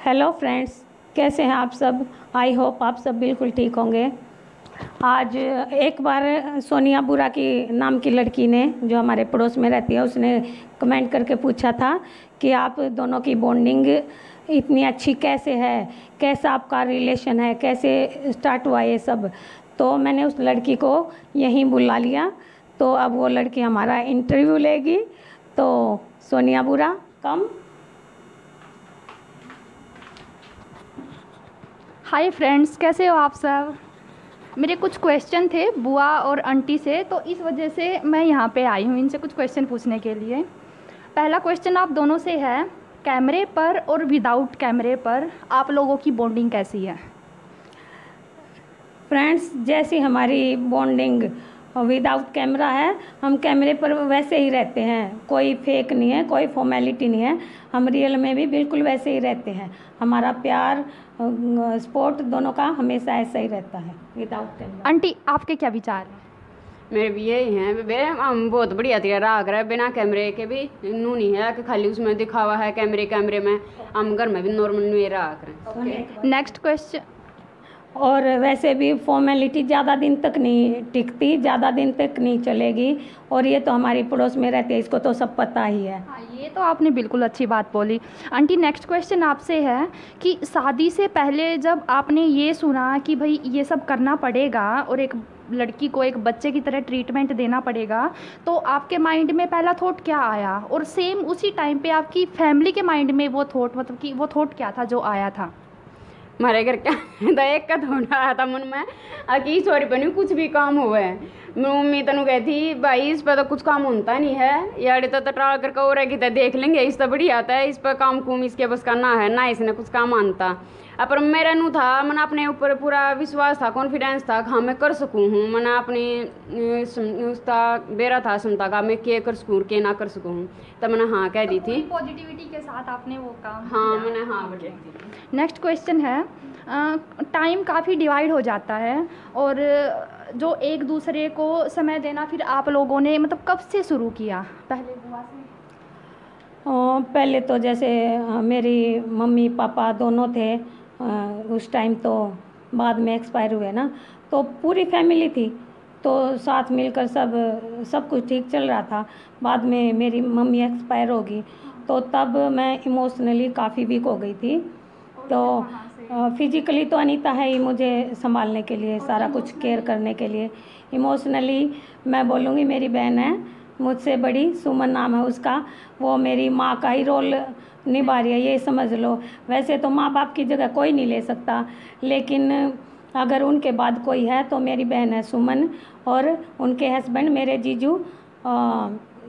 Hello friends, कैसे हैं आप सब। आई होप आप सब बिल्कुल ठीक होंगे। आज एक बार सोनिया बुरा की नाम की लड़की ने, जो हमारे पड़ोस में रहती है, उसने कमेंट करके पूछा था कि आप दोनों की बॉन्डिंग इतनी अच्छी कैसे है, कैसा आपका रिलेशन है, कैसे स्टार्ट हुआ ये सब। तो मैंने उस लड़की को यहीं बुला लिया। तो अब वो लड़की हमारा इंटरव्यू लेगी। तो सोनिया बुरा, कम। हाय फ्रेंड्स, कैसे हो आप सब। मेरे कुछ क्वेश्चन थे बुआ और आंटी से, तो इस वजह से मैं यहाँ पे आई हूँ इनसे कुछ क्वेश्चन पूछने के लिए। पहला क्वेश्चन आप दोनों से है, कैमरे पर और विदाउट कैमरे पर आप लोगों की बॉन्डिंग कैसी है। फ्रेंड्स, जैसी हमारी बॉन्डिंग विदाउट कैमरा है, हम कैमरे पर वैसे ही रहते हैं। कोई फेक नहीं है, कोई फॉर्मेलिटी नहीं है। हम रियल में भी बिल्कुल वैसे ही रहते हैं। हमारा प्यार सपोर्ट दोनों का हमेशा ऐसा ही रहता है विदाउट कैमरा। आंटी, आपके क्या विचार हैं। मेरे भी यही हैं बे, हम बहुत बढ़िया तरीका राग रहे बिना कैमरे के भी। नू नहीं है कि खाली उसमें दिखावा है कैमरे में, हम घर में भी नॉर्मल नहीं राग रहे। Next question. और वैसे भी फॉर्मेलिटी ज़्यादा दिन तक नहीं टिकती, ज़्यादा दिन तक नहीं चलेगी। और ये तो हमारी पड़ोस में रहती है, इसको तो सब पता ही है। हाँ, ये तो आपने बिल्कुल अच्छी बात बोली। आंटी, नेक्स्ट क्वेश्चन आपसे है कि शादी से पहले जब आपने ये सुना कि भाई ये सब करना पड़ेगा और एक लड़की को एक बच्चे की तरह ट्रीटमेंट देना पड़ेगा, तो आपके माइंड में पहला थॉट क्या आया, और सेम उसी टाइम पे आपकी फैमिली के माइंड में वो थॉट, मतलब कि वो थॉट क्या था जो आया था। हमारे घर क्या तो एक का थोड़ा आया था मन में कि छोरी बनी कुछ भी काम हुआ है। मम्मी तनु कहती भाई इस पर तो कुछ काम होता नहीं है, यार तो ट्राल करके और है तो देख लेंगे, इस तो बढ़िया आता है, इस पर काम कुम इसके बस का ना है ना, इसने कुछ काम आनता। पर मेरा नू था, मैंने अपने ऊपर पूरा विश्वास था, कॉन्फिडेंस था कि हाँ मैं कर सकूँ हूँ। मैंने अपनी उसका बेरा था क्षमता का मैं के कर सकूँ के ना कर सकूँ, तब मैंने हाँ कह दी थी। पॉजिटिविटी के साथ आपने वो काम हाँ मैंने हाँ बोली थी। नेक्स्ट क्वेश्चन है, टाइम काफ़ी डिवाइड हो जाता है और जो एक दूसरे को समय देना फिर आप लोगों ने मतलब कब से शुरू किया। पहले बुआ से। पहले तो जैसे मेरी मम्मी पापा दोनों थे, उस टाइम तो बाद में एक्सपायर हुए ना, तो पूरी फैमिली थी, तो साथ मिलकर सब कुछ ठीक चल रहा था। बाद में मेरी मम्मी एक्सपायर होगी, तो तब मैं इमोशनली काफ़ी वीक हो गई थी। तो फिजिकली तो अनीता है ही मुझे संभालने के लिए, सारा कुछ केयर करने के लिए। इमोशनली मैं बोलूँगी मेरी बहन है मुझसे बड़ी, सुमन नाम है उसका, वो मेरी माँ का ही रोल निभा रही है, ये समझ लो। वैसे तो माँ बाप की जगह कोई नहीं ले सकता, लेकिन अगर उनके बाद कोई है तो मेरी बहन है सुमन, और उनके हस्बैंड मेरे जीजू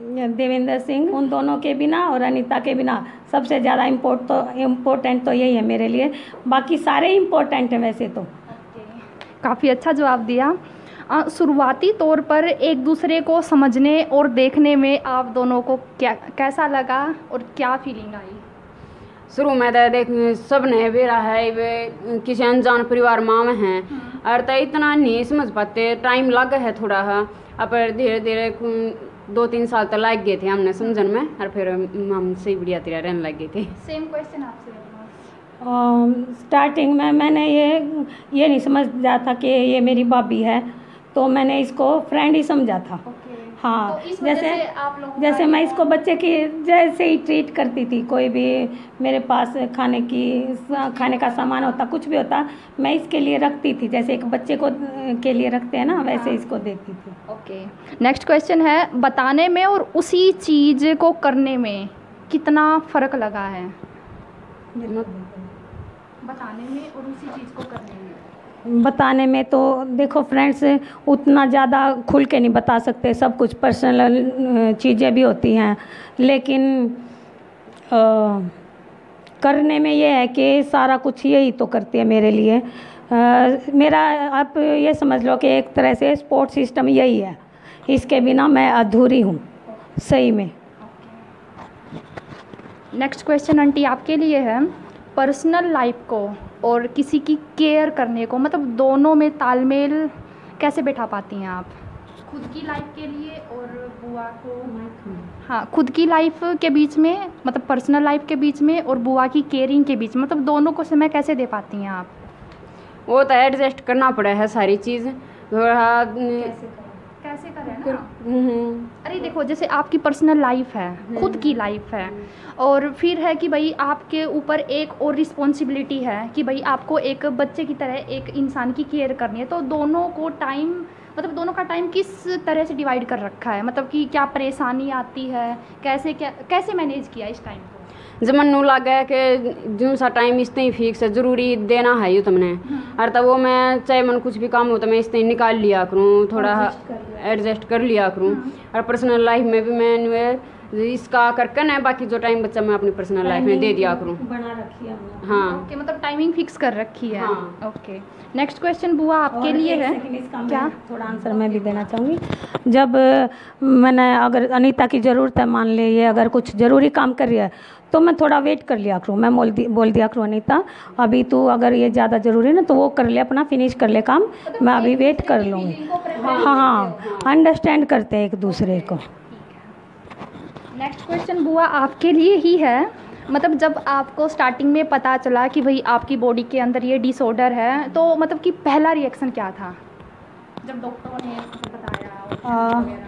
देवेंद्र सिंह। उन दोनों के बिना और अनीता के बिना सबसे ज़्यादा इम्पोर्टेंट तो यही है मेरे लिए। बाकी सारे इम्पोर्टेंट हैं वैसे तो। काफ़ी अच्छा जवाब दिया। शुरुआती तौर पर एक दूसरे को समझने और देखने में आप दोनों को कैसा लगा और क्या फीलिंग आई। शुरू में तो देख सब ने बेरा है वे किसी अनजान परिवार माँ में हैं, और तो इतना नहीं समझ पाते, टाइम लगा है थोड़ा है। पर धीरे धीरे 2-3 साल तक लग गए थे हमने समझन में, और फिर हम सही बढ़िया तरह रहने लग गए थे। सेम क्वेश्चन आपसे। स्टार्टिंग में मैंने ये नहीं समझा था कि ये मेरी भाभी है, तो मैंने इसको फ्रेंड ही समझा था। हाँ, तो जैसे मैं इसको बच्चे की जैसे ही ट्रीट करती थी। कोई भी मेरे पास खाने का सामान होता, कुछ भी होता, मैं इसके लिए रखती थी, जैसे एक बच्चे को के लिए रखते हैं ना, वैसे इसको देती थी। ओके, नेक्स्ट क्वेश्चन है, बताने में और उसी चीज़ को करने में कितना फ़र्क लगा है। बताने में और उसी चीज़ को करने में। बताने में तो देखो फ्रेंड्स, उतना ज़्यादा खुल के नहीं बता सकते, सब कुछ पर्सनल चीज़ें भी होती हैं, लेकिन करने में ये है कि सारा कुछ यही तो करती है मेरे लिए। मेरा आप ये समझ लो कि एक तरह से सपोर्ट सिस्टम यही है, इसके बिना मैं अधूरी हूँ सही में। नेक्स्ट क्वेश्चन आंटी आपके लिए है, पर्सनल लाइफ को और किसी की केयर करने को मतलब दोनों में तालमेल कैसे बैठा पाती हैं आप। खुद की लाइफ के लिए और बुआ को, हाँ, खुद की लाइफ के बीच में, मतलब पर्सनल लाइफ के बीच में और बुआ की केयरिंग के बीच में, मतलब दोनों को समय कैसे दे पाती हैं आप? वो तो एडजस्ट करना पड़ा है सारी चीज़ थोड़ा। कैसे करें ना? अरे देखो, जैसे आपकी पर्सनल लाइफ है, खुद की लाइफ है, और फिर है कि भाई आपके ऊपर एक और रिस्पॉन्सिबिलिटी है कि भाई आपको एक बच्चे की तरह एक इंसान की केयर करनी है, तो दोनों को टाइम, मतलब दोनों का टाइम किस तरह से डिवाइड कर रखा है? मतलब कि क्या परेशानी आती है, कैसे मैनेज किया इस टाइम को? जब मन नू लगे कि जो सा टाइम इसते ही फिक्स है, जरूरी देना है यू तुमने, और तब वो मैं चाहे मन कुछ भी काम हो तो मैं इसते ही निकाल लिया करूँ, थोड़ा एडजस्ट कर लिया करूँ। और पर्सनल लाइफ में भी मैं इसका करके ना, बाकी जो टाइम बच्चा मैं अपनी पर्सनल लाइफ में दे दिया करूँ। बना रखी है हमने। हाँ ओके, मतलब टाइमिंग फिक्स कर रखी है। हाँ। ओके, नेक्स्ट क्वेश्चन बुआ आपके लिए है। क्या थोड़ा आंसर मैं भी देना चाहूँगी। जब मैंने, अगर अनीता की ज़रूरत है, मान ले ये अगर कुछ ज़रूरी काम कर रही है, तो मैं थोड़ा वेट कर लिया करूँ। मैं बोल दिया करूँ, अनीता अभी तू अगर ये ज़्यादा ज़रूरी है ना तो वो कर ले, अपना फिनिश कर ले काम, मैं अभी वेट कर लूँगी। हाँ, अंडरस्टैंड करते हैं एक दूसरे को। नेक्स्ट क्वेश्चन बुआ आपके लिए ही है। मतलब जब आपको स्टार्टिंग में पता चला कि भाई आपकी बॉडी के अंदर ये डिसऑर्डर है, तो मतलब कि पहला रिएक्शन क्या था जब डॉक्टरों ने बताया?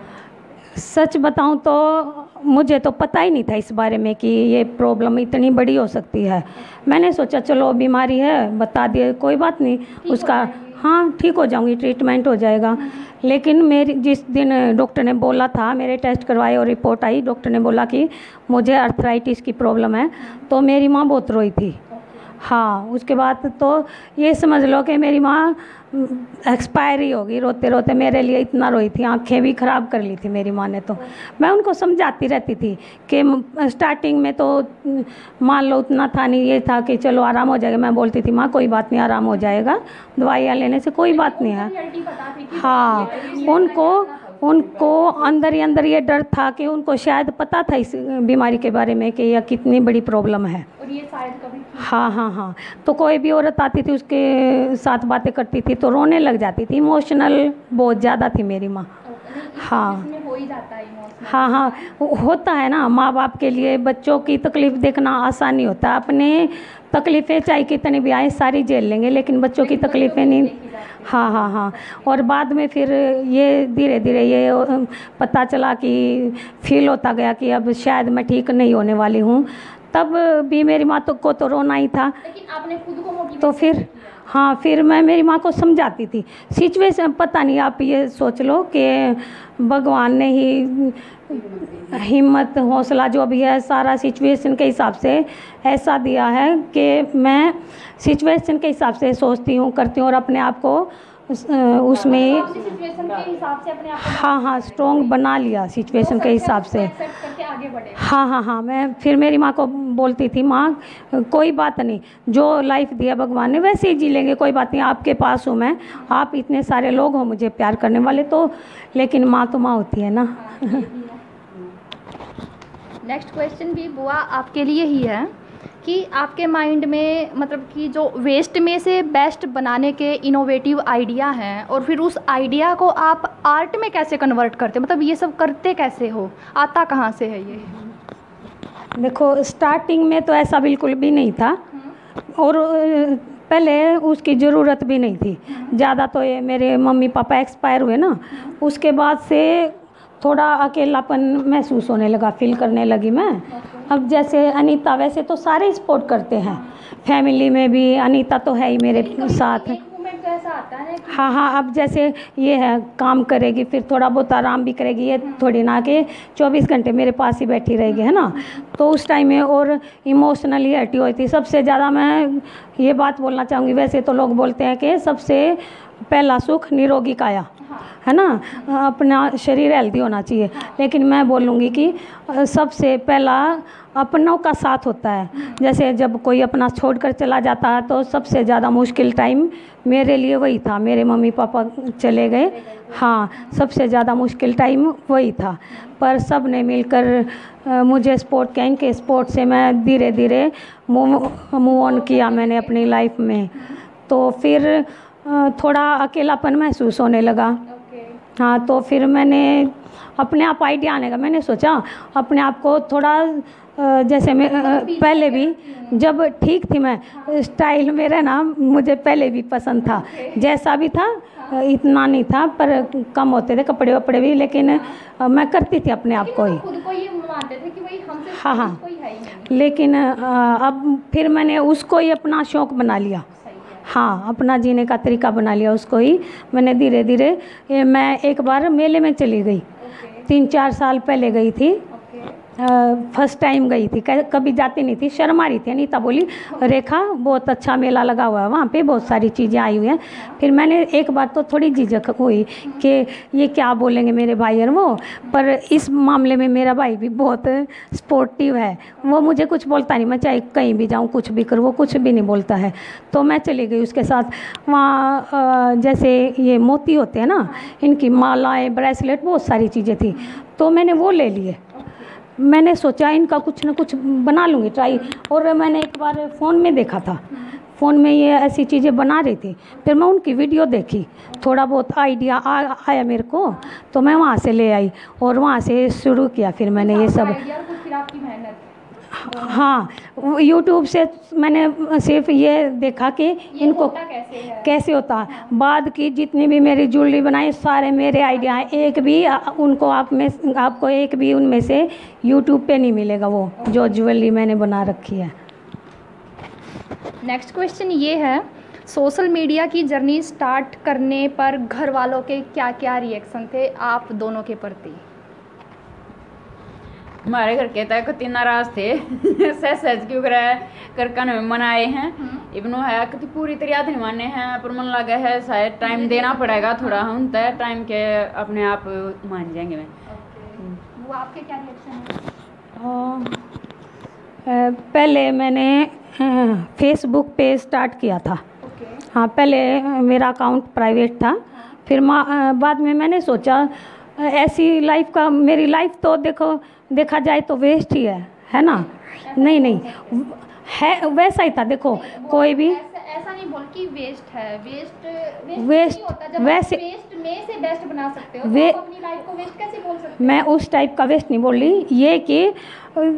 सच बताऊं तो मुझे तो पता ही नहीं था इस बारे में कि ये प्रॉब्लम इतनी बड़ी हो सकती है। मैंने सोचा चलो बीमारी है, बता दिए, कोई बात नहीं, उसका हाँ ठीक हो जाऊंगी, ट्रीटमेंट हो जाएगा। लेकिन मेरी जिस दिन डॉक्टर ने बोला था, मेरे टेस्ट करवाए और रिपोर्ट आई, डॉक्टर ने बोला कि मुझे अर्थराइटिस की प्रॉब्लम है, तो मेरी माँ बहुत रोई थी। हाँ, उसके बाद तो ये समझ लो कि मेरी माँ एक्सपायर ही होगी, रोते रोते मेरे लिए इतना रोई थी, आंखें भी ख़राब कर ली थी मेरी माँ ने। तो मैं उनको समझाती रहती थी कि स्टार्टिंग में तो मान लो उतना था नहीं, ये था कि चलो आराम हो जाएगा। मैं बोलती थी माँ कोई बात नहीं, आराम हो जाएगा, दवाइयाँ लेने से कोई बात नहीं है। हाँ, उनको अंदर ही अंदर ये डर था कि उनको शायद पता था इस बीमारी के बारे में कि यह कितनी बड़ी प्रॉब्लम है। और ये शायद कभी हाँ, तो कोई भी औरत आती थी उसके साथ बातें करती थी तो रोने लग जाती थी। इमोशनल बहुत ज़्यादा थी मेरी माँ। हाँ हो ही जाता है इमोशनल। हाँ, होता है ना, माँ बाप के लिए बच्चों की तकलीफ़ देखना आसान नहीं होता। अपने तकलीफ़ें चाहे कितनी भी आए सारी झेल लेंगे, लेकिन बच्चों की तकलीफ़ें नहीं। हाँ, और बाद में फिर ये धीरे धीरे ये पता चला कि फील होता गया कि अब शायद मैं ठीक नहीं होने वाली हूँ। तब भी मेरी माँ को तो रोना ही था, लेकिन आपने खुद को मोटिवेट तो फिर हाँ, फिर मैं मेरी माँ को समझाती थी। सिचुएशन पता नहीं, आप ये सोच लो कि भगवान ने ही हिम्मत हौसला जो भी है सारा सिचुएशन के हिसाब से ऐसा दिया है कि मैं सिचुएशन के हिसाब से सोचती हूँ, करती हूँ और अपने आप को उसमें सिचुएशन के हिसाब से अपने आप को हाँ स्ट्रॉन्ग बना लिया सिचुएशन के हिसाब से। एक्सेप्ट करके आगे बढ़े। हाँ, मैं फिर मेरी माँ को बोलती थी, माँ कोई बात नहीं, जो लाइफ दिया भगवान ने वैसे ही जी लेंगे, कोई बात नहीं, आपके पास हूँ मैं, आप इतने सारे लोग हो मुझे प्यार करने वाले, तो लेकिन माँ तो माँ होती है ना। नेक्स्ट क्वेश्चन भी बुआ आपके लिए ही है कि आपके माइंड में मतलब कि जो वेस्ट में से बेस्ट बनाने के इनोवेटिव आइडिया हैं, और फिर उस आइडिया को आप आर्ट में कैसे कन्वर्ट करते, मतलब ये सब करते कैसे हो, आता कहाँ से है ये? देखो, स्टार्टिंग में तो ऐसा बिल्कुल भी नहीं था, और पहले उसकी ज़रूरत भी नहीं थी ज़्यादा। तो ये मेरे मम्मी पापा एक्सपायर हुए ना, उसके बाद से थोड़ा अकेलापन महसूस होने लगा, फील करने लगी मैं। अब जैसे अनीता, वैसे तो सारे सपोर्ट करते हैं फैमिली में भी, अनीता तो है ही मेरे साथ। मोमेंट ऐसा आता है कि हाँ, अब जैसे ये है काम करेगी फिर थोड़ा बहुत आराम भी करेगी, ये थोड़ी ना कि 24 घंटे मेरे पास ही बैठी रहेगी, है ना। तो उस टाइम में और इमोशनली हटी हुई थी। सबसे ज़्यादा मैं ये बात बोलना चाहूँगी, वैसे तो लोग बोलते हैं कि सबसे पहला सुख निरोगी काया, है ना, अपना शरीर हेल्दी होना चाहिए, लेकिन मैं बोलूँगी कि सबसे पहला अपनों का साथ होता है। जैसे जब कोई अपना छोड़कर चला जाता है तो सबसे ज़्यादा मुश्किल टाइम मेरे लिए वही था, मेरे मम्मी पापा चले गए, हाँ, सबसे ज़्यादा मुश्किल टाइम वही था। पर सब ने मिलकर मुझे सपोर्ट किया, इनके सपोर्ट से मैं धीरे धीरे मूव ऑन किया मैंने अपनी लाइफ में। तो फिर थोड़ा अकेलापन महसूस होने लगा। हाँ, तो फिर मैंने अपने आप आइडिया आने का, मैंने सोचा अपने आप को थोड़ा जैसे मैं पहले भी जब ठीक थी मैं, स्टाइल मेरा ना मुझे पहले भी पसंद था, जैसा भी था इतना नहीं था, पर कम होते थे कपड़े वपड़े भी, लेकिन मैं करती थी अपने आप को ही। खुद को ये मानते थे कि भाई हमसे हाँ हाँ, कोई है ही नहीं। लेकिन अब फिर मैंने उसको ही अपना शौक़ बना लिया। हाँ, अपना जीने का तरीका बना लिया उसको ही मैंने धीरे धीरे। मैं एक बार मेले में चली गई, 3-4 साल पहले गई थी, फर्स्ट टाइम गई थी, कभी जाती नहीं थी, शर्म आ रही थी। अनीता बोली रेखा बहुत अच्छा मेला लगा हुआ है वहाँ पे, बहुत सारी चीज़ें आई हुई हैं। फिर मैंने एक बार तो थोड़ी झिझक हुई कि ये क्या बोलेंगे मेरे भाई और वो, पर इस मामले में मेरा भाई भी बहुत स्पोर्टिव है, वो मुझे कुछ बोलता नहीं, मैं चाहे कहीं भी जाऊँ कुछ भी करूँ वो कुछ भी नहीं बोलता है। तो मैं चली गई उसके साथ। वहाँ जैसे ये मोती होते हैं ना, इनकी मालाएँ, ब्रेसलेट, बहुत सारी चीज़ें थी, तो मैंने वो ले लिए। मैंने सोचा इनका कुछ ना कुछ बना लूँगी ट्राई, और मैंने एक बार फ़ोन में देखा था, फ़ोन में ये ऐसी चीज़ें बना रही थी, फिर मैं उनकी वीडियो देखी, थोड़ा बहुत आइडिया आया मेरे को, तो मैं वहाँ से ले आई और वहाँ से शुरू किया फिर मैंने ये सब। हाँ, यूट्यूब से मैंने सिर्फ ये देखा कि इनको कैसे होता है। बाद की जितनी भी मेरी ज्वेलरी बनाई सारे मेरे आइडिया हैं, एक भी उनको आपको एक भी उनमें से यूट्यूब पे नहीं मिलेगा वो जो ज्वेलरी मैंने बना रखी है। नेक्स्ट क्वेश्चन ये है, सोशल मीडिया की जर्नी स्टार्ट करने पर घर वालों के क्या क्या रिएक्शन थे आप दोनों के प्रति? हमारे घर के तक कति नाराज थे सच क्यों कर मनाए हैं, इबनो है कति पूरी तरह नहीं माने हैं, पर मन लगा है शायद टाइम देना पड़ेगा थोड़ा, हम तय टाइम के अपने आप मान जाएंगे। मैं वो आपके क्या रिएक्शन है? पहले मैंने फेसबुक पे स्टार्ट किया था। हाँ, पहले मेरा अकाउंट प्राइवेट था, फिर बाद में मैंने सोचा ऐसी लाइफ का, मेरी लाइफ तो देखा जाए तो वेस्ट ही है ना। नहीं है, वैसा ही था। देखो कोई भी ऐसा नहीं बोल कि वेस्ट है, वेस्ट नहीं होता, जब वैसे वेस्ट में से बेस्ट बना सकते हो, तो आप अपनी लाइफ को वेस्ट कैसे बोल सकते हो? मैं उस टाइप का वेस्ट नहीं बोल रही, ये कि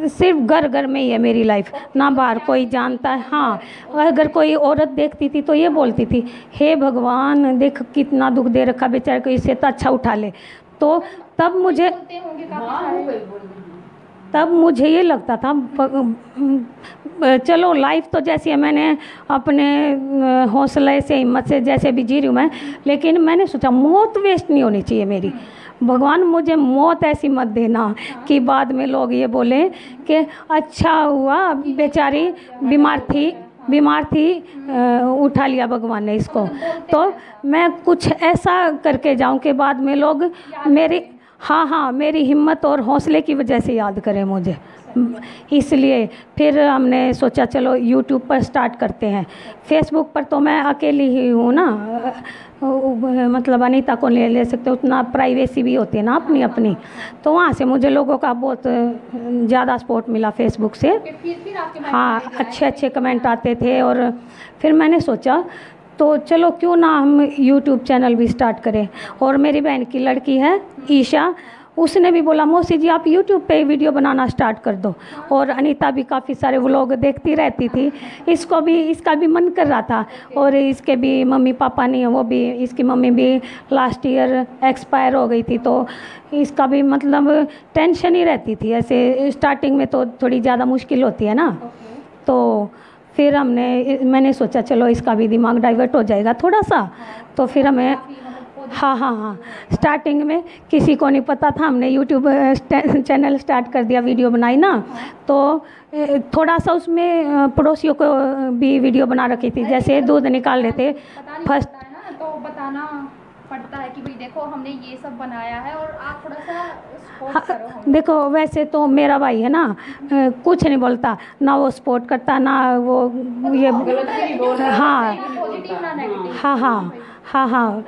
सिर्फ घर में ही है मेरी लाइफ, ना बाहर कोई जानता है। हाँ, अगर कोई औरत देखती थी तो ये बोलती थी हे भगवान देख कितना दुख दे रखा बेचारे को, इससे तो अच्छा उठा ले। तो तब मुझे ये लगता था चलो लाइफ तो जैसी है, मैंने अपने हौसले से हिम्मत से जैसे भी जी रही हूँ मैं, लेकिन मैंने सोचा मौत वेस्ट नहीं होनी चाहिए मेरी। भगवान मुझे मौत ऐसी मत देना कि बाद में लोग ये बोले कि अच्छा हुआ बेचारी बीमार थी उठा लिया भगवान ने इसको। तो मैं कुछ ऐसा करके जाऊं कि बाद में लोग मेरी हिम्मत और हौसले की वजह से याद करें मुझे। इसलिए फिर हमने सोचा चलो यूट्यूब पर स्टार्ट करते हैं। फेसबुक पर तो मैं अकेली ही हूँ ना, मतलब अनीता को ले सकते, उतना प्राइवेसी भी होती है ना अपनी, तो वहाँ से मुझे लोगों का बहुत ज़्यादा सपोर्ट मिला फेसबुक से। हाँ, अच्छे कमेंट आते थे, और फिर मैंने सोचा तो चलो क्यों ना हम यूट्यूब चैनल भी स्टार्ट करें। और मेरी बहन की लड़की है ईशा, उसने भी बोला मौसी जी आप यूट्यूब पे वीडियो बनाना स्टार्ट कर दो। और अनीता भी काफ़ी सारे व्लॉग देखती रहती थी, इसका भी मन कर रहा था। और इसके भी मम्मी पापा नहीं है, वो भी, इसकी मम्मी भी लास्ट ईयर एक्सपायर हो गई थी, तो इसका भी मतलब टेंशन ही रहती थी। ऐसे स्टार्टिंग में तो थोड़ी ज़्यादा मुश्किल होती है ना। तो फिर मैंने सोचा चलो इसका भी दिमाग डाइवर्ट हो जाएगा थोड़ा सा, तो फिर हमें हाँ स्टार्टिंग में किसी को नहीं पता था, हमने यूट्यूब चैनल स्टार्ट कर दिया, वीडियो बनाई ना, तो थोड़ा सा उसमें पड़ोसियों को भी वीडियो बना रखी थी, जैसे दूध निकाल लेते फर्स्ट, तो बताना पड़ता है कि भाई देखो हमने ये सब बनाया है और आप थोड़ा सा सपोर्ट करो। देखो वैसे तो मेरा भाई है ना, कुछ नहीं बोलता ना, वो सपोर्ट करता ना वो ये हाँ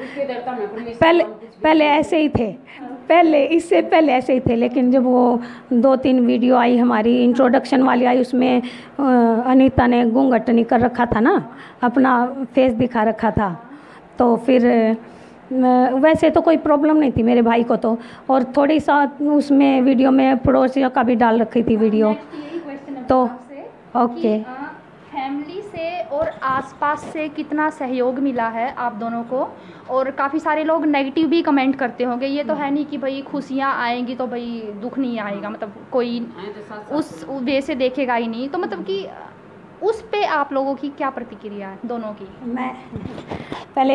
पहले ऐसे ही थे, इससे पहले ऐसे ही थे। लेकिन जब वो 2-3 वीडियो आई हमारी इंट्रोडक्शन वाली आई, उसमें अनीता ने घूंघट नहीं कर रखा था ना, अपना फेस दिखा रखा था, तो फिर वैसे तो कोई प्रॉब्लम नहीं थी मेरे भाई को तो, और थोड़ी सा उसमें वीडियो में पड़ोसियों का भी डाल रखी थी वीडियो। तो ओके, फैमिली से और आसपास से कितना सहयोग मिला है आप दोनों को? और काफ़ी सारे लोग नेगेटिव भी कमेंट करते होंगे, ये तो है नहीं कि भाई खुशियाँ आएंगी तो भाई दुख नहीं आएगा, मतलब कोई उस वे से देखेगा ही नहीं, तो मतलब कि उस पे आप लोगों की क्या प्रतिक्रिया है दोनों की?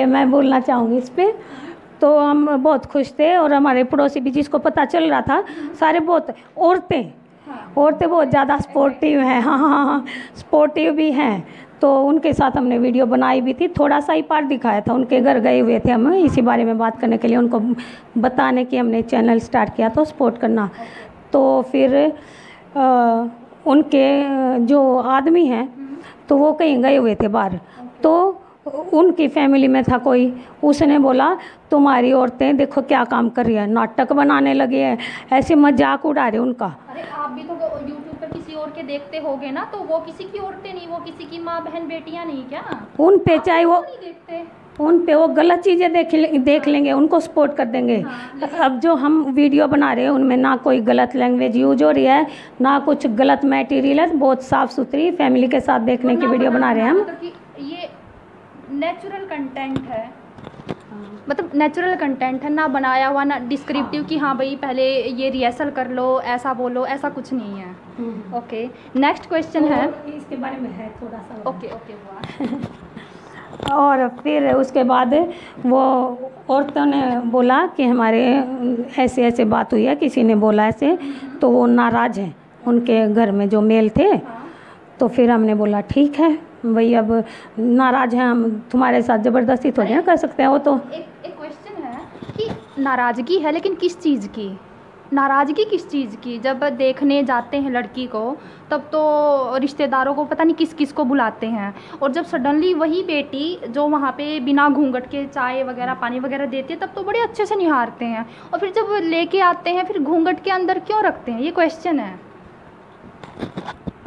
मैं बोलना चाहूँगी इस पर। तो हम बहुत खुश थे, और हमारे पड़ोसी भी जिसको पता चल रहा था सारे बहुत औरतें बहुत ज़्यादा स्पोर्टिव हैं। हाँ, स्पोर्टिव भी हैं। तो उनके साथ हमने वीडियो बनाई भी थी, थोड़ा सा ही पार्ट दिखाया था। उनके घर गए हुए थे हम इसी बारे में बात करने के लिए, उनको बताने कि हमने चैनल स्टार्ट किया तो सपोर्ट करना। तो फिर उनके जो आदमी हैं तो वो कहीं गए हुए थे बाहर, तो उनकी फैमिली में था कोई, उसने बोला तुम्हारी औरतें देखो क्या काम कर रही है, नाटक बनाने लगे हैं, ऐसे मजाक उड़ा रहे उनका। अरे आप भी तो यूट्यूब पर किसी और के देखते होगे ना, तो वो किसी की औरतें नहीं, वो किसी की माँ बहन बेटियां नहीं क्या? उन पे चाहे वो नहीं देखते, उन पे वो गलत चीज़ें देख लेंगे, उनको सपोर्ट कर देंगे। अब जो हम वीडियो बना रहे हैं उनमें ना कोई गलत लैंग्वेज यूज हो रही है, ना कुछ गलत मटेरियल है, बहुत साफ़ सुथरी फैमिली के साथ देखने की वीडियो बना रहे हैं हम। ये नेचुरल कंटेंट है, मतलब नेचुरल कंटेंट है, ना बनाया हुआ ना डिस्क्रिप्टिव कि हाँ भाई पहले ये रिहर्सल कर लो, ऐसा बोलो, ऐसा कुछ नहीं है। ओके, नेक्स्ट क्वेश्चन है, इसके बारे में है थोड़ा सा। ओके और फिर उसके बाद वो औरतों ने बोला कि हमारे ऐसे ऐसे बात हुई है, किसी ने बोला ऐसे, तो वो नाराज़ हैं उनके घर में जो मेल थे। तो फिर हमने बोला ठीक है भाई, अब नाराज़ हैं हम, तुम्हारे साथ ज़बरदस्ती थोड़ी ना कर सकते हैं। वो तो एक क्वेश्चन है कि नाराज़गी है, लेकिन किस चीज़ की नाराज़गी, किस चीज़ की? जब देखने जाते हैं लड़की को तब तो रिश्तेदारों को पता नहीं किस किस को बुलाते हैं, और जब सडनली वही बेटी जो वहाँ पे बिना घूंघट के चाय वगैरह पानी वगैरह देती है तब तो बड़े अच्छे से निहारते हैं, और फिर जब लेके आते हैं फिर घूंघट के अंदर क्यों रखते हैं? ये क्वेश्चन है।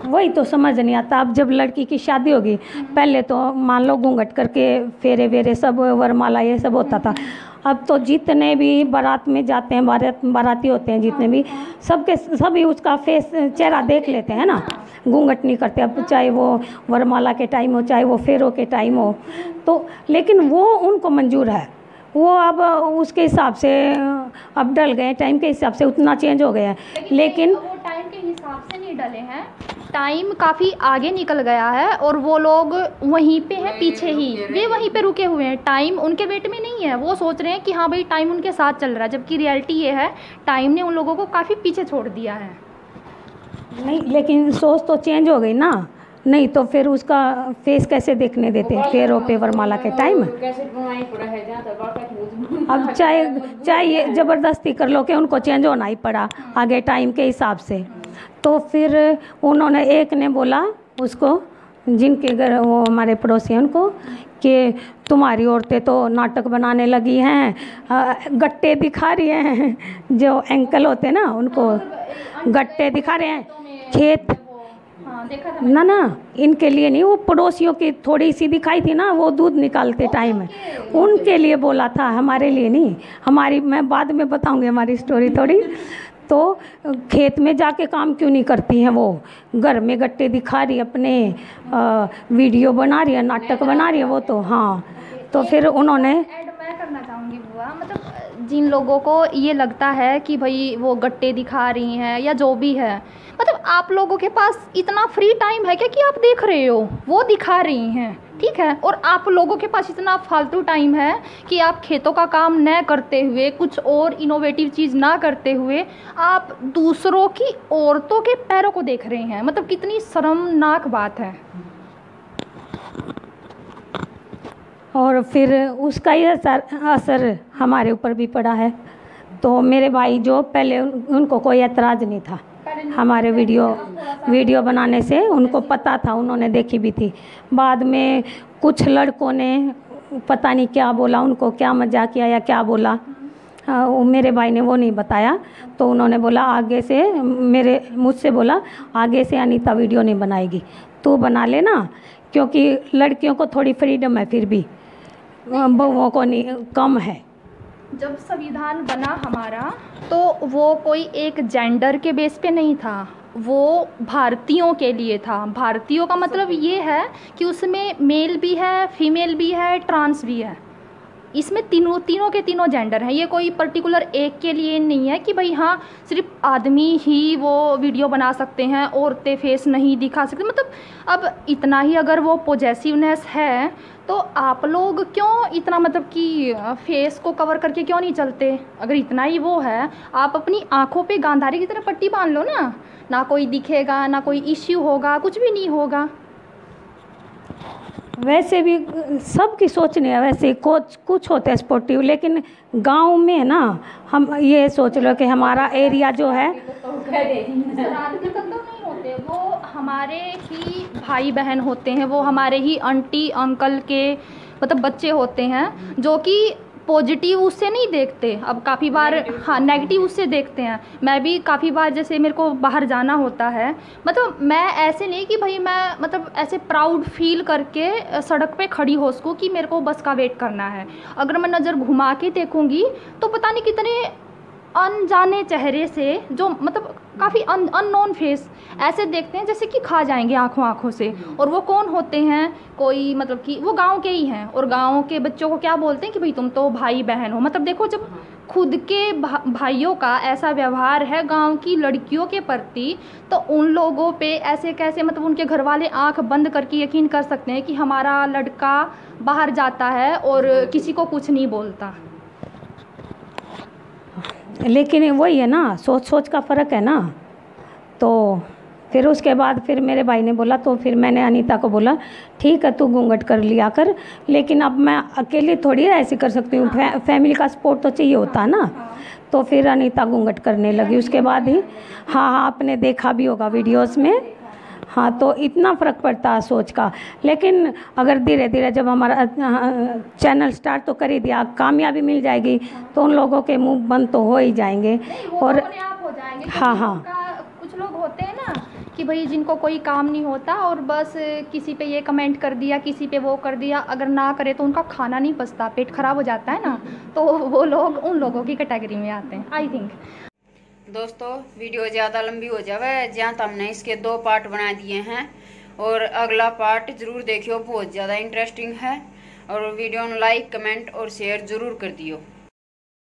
वही तो समझ नहीं आता। अब जब लड़की की शादी होगी, पहले तो मान लो घूंघट करके फेरे वेरे सब वरमाला ये सब होता था। अब तो जितने भी बारात में जाते हैं, बाराती होते हैं जितने भी, सभी उसका फेस चेहरा देख लेते हैं ना, घूंघट नहीं करते। अब चाहे वो वरमाला के टाइम हो, चाहे वो फेरों के टाइम हो, तो लेकिन वो उनको मंजूर है। वो अब उसके हिसाब से अब डल गए, टाइम के हिसाब से उतना चेंज हो गया है। लेकिन वो टाइम के हिसाब से नहीं डले हैं, टाइम काफ़ी आगे निकल गया है और वो लोग वहीं पे हैं, पीछे ही वे वहीं पे रुके हुए हैं। टाइम उनके वेट में नहीं है, वो सोच रहे हैं कि हाँ भाई टाइम उनके साथ चल रहा है, जबकि रियलिटी ये है टाइम ने उन लोगों को काफ़ी पीछे छोड़ दिया है। नहीं, लेकिन सोच तो चेंज हो गई ना, नहीं तो फिर उसका फेस कैसे देखने देते फेरों पे वरमाला के टाइम। अब चाहे ज़बरदस्ती कर लो कि उनको चेंज होना ही पड़ा आगे टाइम के हिसाब से। तो फिर उन्होंने, एक ने बोला उसको, जिनके घर वो हमारे पड़ोसी हैं, उनको कि तुम्हारी औरतें तो नाटक बनाने लगी हैं, गट्टे दिखा रही हैं, जो एंकल होते हैं ना उनको गट्टे दिखा रहे हैं, खेत ना इनके लिए नहीं, वो पड़ोसियों की थोड़ी सी दिखाई थी ना, वो दूध निकालते टाइम है, उनके लिए बोला था, हमारे लिए नहीं। हमारी, मैं बाद में बताऊंगी हमारी स्टोरी थोड़ी। तो खेत में जाके काम क्यों नहीं करती हैं वो, घर में गट्टे दिखा रही, अपने वीडियो बना रही है, नाटक बना रही है वो तो। हाँ, तो फिर उन्होंने मैं करना चाहूँगी बुआ, मतलब जिन लोगों को ये लगता है कि भाई वो गट्टे दिखा रही हैं या जो भी है, मतलब आप लोगों के पास इतना फ्री टाइम है क्या कि आप देख रहे हो वो दिखा रही हैं, ठीक है, और आप लोगों के पास इतना फालतू टाइम है कि आप खेतों का काम न करते हुए, कुछ और इनोवेटिव चीज़ ना करते हुए आप दूसरों की औरतों के पैरों को देख रहे हैं। मतलब कितनी शर्मनाक बात है। और फिर उसका ही असर हमारे ऊपर भी पड़ा है। तो मेरे भाई जो पहले, उनको कोई एतराज़ नहीं था हमारे वीडियो बनाने से, उनको पता था, उन्होंने देखी भी थी। बाद में कुछ लड़कों ने पता नहीं क्या बोला, उनको क्या मजाक किया या क्या बोला, वो मेरे भाई ने वो नहीं बताया। तो उन्होंने बोला आगे से, मुझसे बोला आगे से अनीता वीडियो नहीं बनाएगी, तू बना लेना, क्योंकि लड़कियों को थोड़ी फ्रीडम है, फिर भी बहुओं को नहीं, कम है। जब संविधान बना हमारा तो वो कोई एक जेंडर के बेस पे नहीं था, वो भारतीयों के लिए था। भारतीयों का मतलब ये है कि उसमें मेल भी है, फीमेल भी है, ट्रांस भी है। इसमें तीनों के तीनों जेंडर हैं। ये कोई पर्टिकुलर एक के लिए नहीं है कि भाई हाँ सिर्फ आदमी ही वो वीडियो बना सकते हैं, औरतें फेस नहीं दिखा सकते। मतलब अब इतना ही अगर वो पॉजेसिवनेस है तो आप लोग क्यों इतना मतलब कि फेस को कवर करके क्यों नहीं चलते? अगर इतना ही वो है, आप अपनी आंखों पे गांधारी की तरह पट्टी बांध लो ना कोई दिखेगा, ना कोई इश्यू होगा, कुछ भी नहीं होगा। वैसे भी सबकी सोच नहीं है, वैसे कुछ होते हैं स्पोर्टिव, लेकिन गांव में ना हम ये सोच लो कि हमारा एरिया जो है शरारती तो नहीं होते, वो हमारे ही भाई बहन होते हैं, वो हमारे ही आंटी अंकल के मतलब बच्चे होते हैं जो कि पॉजिटिव उससे नहीं देखते। अब काफ़ी बार हाँ नेगेटिव उससे देखते हैं। मैं भी काफ़ी बार जैसे मेरे को बाहर जाना होता है, मतलब मैं ऐसे नहीं कि भाई मैं मतलब ऐसे प्राउड फील करके सड़क पे खड़ी हो सकूँ कि मेरे को बस का वेट करना है। अगर मैं नज़र घुमा के देखूँगी तो पता नहीं कितने अनजाने चेहरे से, जो मतलब काफ़ी अननोन फेस ऐसे देखते हैं जैसे कि खा जाएंगे आँखों से। और वो कौन होते हैं? कोई मतलब कि वो गांव के ही हैं, और गांव के बच्चों को क्या बोलते हैं कि भाई तुम तो भाई बहन हो। मतलब देखो, जब खुद के भाइयों का ऐसा व्यवहार है गांव की लड़कियों के प्रति, तो उन लोगों पे ऐसे कैसे मतलब उनके घर वाले आँख बंद करके यकीन कर सकते हैं कि हमारा लड़का बाहर जाता है और किसी को कुछ नहीं बोलता। लेकिन वही है ना, सोच का फ़र्क है ना। तो फिर उसके बाद फिर मेरे भाई ने बोला, तो फिर मैंने अनीता को बोला ठीक है तू घूंघट कर लिया कर, लेकिन अब मैं अकेली थोड़ी ऐसे कर सकती हूँ, फैमिली का सपोर्ट तो चाहिए होता है ना। तो फिर अनीता घूंघट करने लगी उसके बाद ही। हाँ आपने देखा भी होगा वीडियोस में। हाँ तो इतना फ़र्क पड़ता है सोच का। लेकिन अगर धीरे धीरे जब हमारा चैनल स्टार्ट तो कर ही दिया, कामयाबी मिल जाएगी तो उन लोगों के मुंह बंद तो हो ही जाएंगे। और हो जाएंगे। हाँ कुछ लोग होते हैं ना कि भाई जिनको कोई काम नहीं होता और बस किसी पे ये कमेंट कर दिया, किसी पे वो कर दिया, अगर ना करे तो उनका खाना नहीं पचता, पेट खराब हो जाता है ना, तो वो लोग उन लोगों की कैटेगरी में आते हैं आई थिंक। दोस्तों वीडियो ज़्यादा लंबी हो जावे, जहाँ तक हमने इसके 2 पार्ट बना दिए हैं, और अगला पार्ट ज़रूर देखियो, बहुत ज़्यादा इंटरेस्टिंग है। और वीडियो में लाइक कमेंट और शेयर ज़रूर कर दियो।